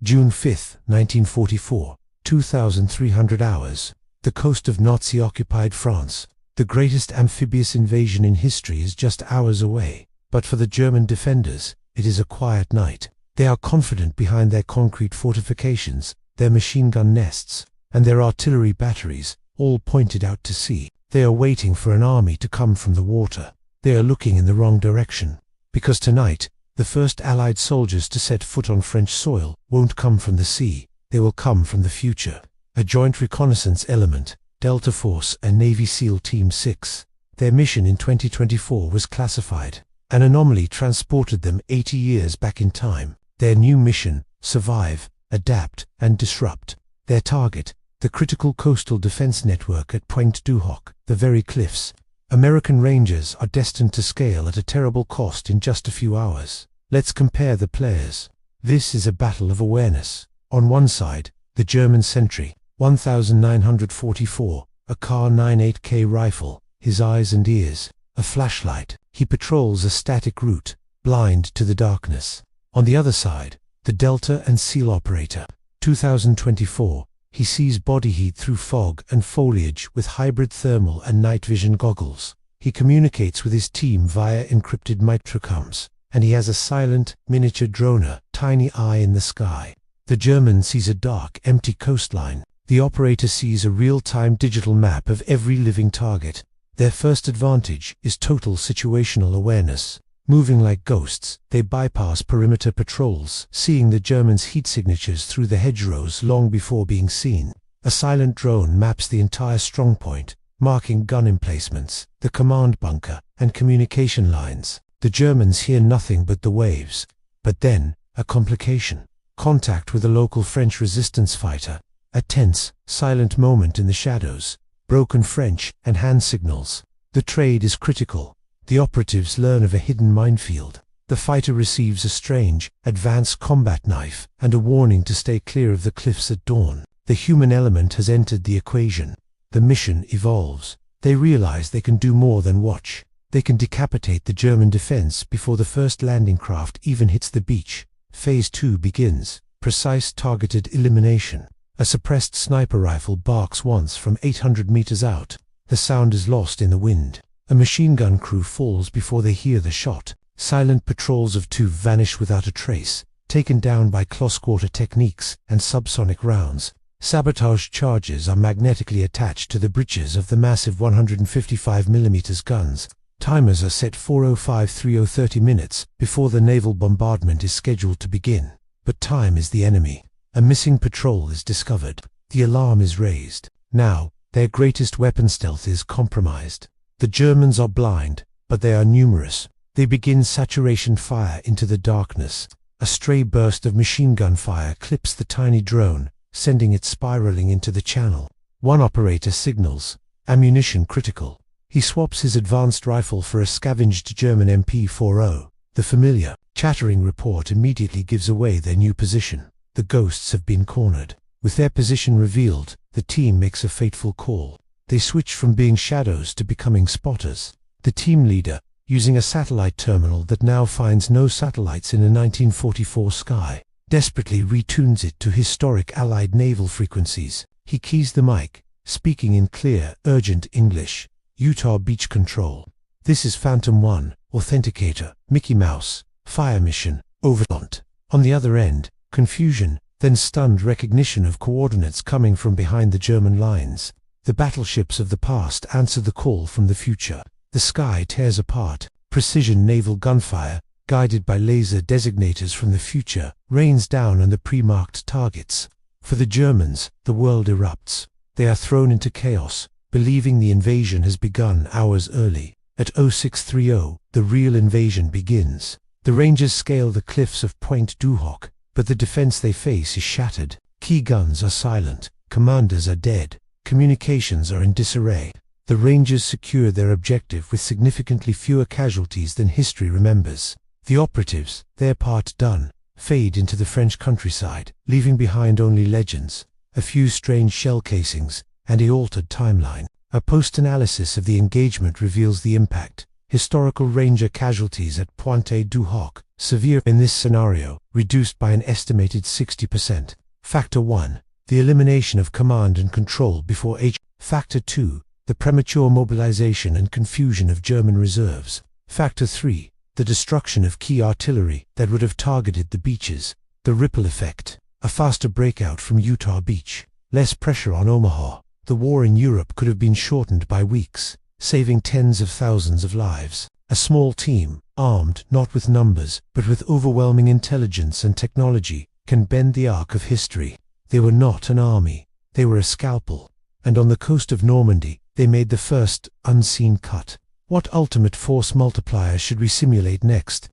June 5, 1944, 2,300 hours. The coast of Nazi-occupied France. The greatest amphibious invasion in history is just hours away. But for the German defenders, it is a quiet night. They are confident behind their concrete fortifications, their machine gun nests, and their artillery batteries, all pointed out to sea. They are waiting for an army to come from the water. They are looking in the wrong direction. Because tonight, the first Allied soldiers to set foot on French soil won't come from the sea. They will come from the future. A joint reconnaissance element, Delta Force and Navy SEAL Team 6. Their mission in 2024 was classified. An anomaly transported them 80 years back in time. Their new mission: survive, adapt, and disrupt. Their target: the critical coastal defense network at Pointe du Hoc, the very cliffs. American Rangers are destined to scale at a terrible cost in just a few hours. Let's compare the players. This is a battle of awareness. On one side, the German sentry, 1944, a Kar 98K rifle, his eyes and ears, a flashlight. He patrols a static route, blind to the darkness. On the other side, the Delta and SEAL operator, 2024, he sees body heat through fog and foliage with hybrid thermal and night vision goggles. He communicates with his team via encrypted microcoms, and he has a silent, miniature droner, tiny eye in the sky. The German sees a dark, empty coastline. The operator sees a real-time digital map of every living target. Their first advantage is total situational awareness. Moving like ghosts, they bypass perimeter patrols, seeing the Germans' heat signatures through the hedgerows long before being seen. A silent drone maps the entire strongpoint, marking gun emplacements, the command bunker, and communication lines. The Germans hear nothing but the waves. But then, a complication. Contact with a local French resistance fighter. A tense, silent moment in the shadows. Broken French and hand signals. The trade is critical. The operatives learn of a hidden minefield. The fighter receives a strange, advanced combat knife and a warning to stay clear of the cliffs at dawn. The human element has entered the equation. The mission evolves. They realize they can do more than watch. They can decapitate the German defense before the first landing craft even hits the beach. Phase 2 begins. Precise targeted elimination. A suppressed sniper rifle barks once from 800 meters out. The sound is lost in the wind. A machine gun crew falls before they hear the shot. Silent patrols of 2 vanish without a trace, taken down by close-quarter techniques and subsonic rounds. Sabotage charges are magnetically attached to the breeches of the massive 155mm guns. Timers are set 4:05:30 minutes before the naval bombardment is scheduled to begin. But time is the enemy. A missing patrol is discovered. The alarm is raised. Now, their greatest weapon stealth is compromised. The Germans are blind, but they are numerous. They begin saturation fire into the darkness. A stray burst of machine gun fire clips the tiny drone, sending it spiraling into the channel. One operator signals, "Ammunition critical." He swaps his advanced rifle for a scavenged German MP-40. The familiar, chattering report immediately gives away their new position. The ghosts have been cornered. With their position revealed, the team makes a fateful call. They switch from being shadows to becoming spotters. The team leader, using a satellite terminal that now finds no satellites in a 1944 sky, desperately retunes it to historic Allied naval frequencies. He keys the mic, speaking in clear, urgent English. "Utah Beach Control. This is Phantom 1, Authenticator, Mickey Mouse, Fire Mission, Overlord." On the other end, confusion, then stunned recognition of coordinates coming from behind the German lines. The battleships of the past answer the call from the future. The sky tears apart. Precision naval gunfire, guided by laser designators from the future, rains down on the pre-marked targets. For the Germans, the world erupts. They are thrown into chaos, believing the invasion has begun hours early. At 0630, the real invasion begins. The Rangers scale the cliffs of Pointe du Hoc, but the defense they face is shattered. Key guns are silent. Commanders are dead. Communications are in disarray. The Rangers secure their objective with significantly fewer casualties than history remembers. The operatives, their part done, fade into the French countryside, leaving behind only legends, a few strange shell casings, and a altered timeline. A post-analysis of the engagement reveals the impact. Historical Ranger casualties at Pointe du Hoc, Severe in this scenario, reduced by an estimated 60%. Factor 1. The elimination of command and control before H. Factor 2. The premature mobilization and confusion of German reserves. Factor 3. The destruction of key artillery that would have targeted the beaches. The ripple effect. A faster breakout from Utah Beach. Less pressure on Omaha. The war in Europe could have been shortened by weeks, saving tens of thousands of lives. A small team, armed not with numbers, but with overwhelming intelligence and technology, can bend the arc of history. They were not an army. They were a scalpel. And on the coast of Normandy, they made the first, unseen cut. What ultimate force multiplier should we simulate next?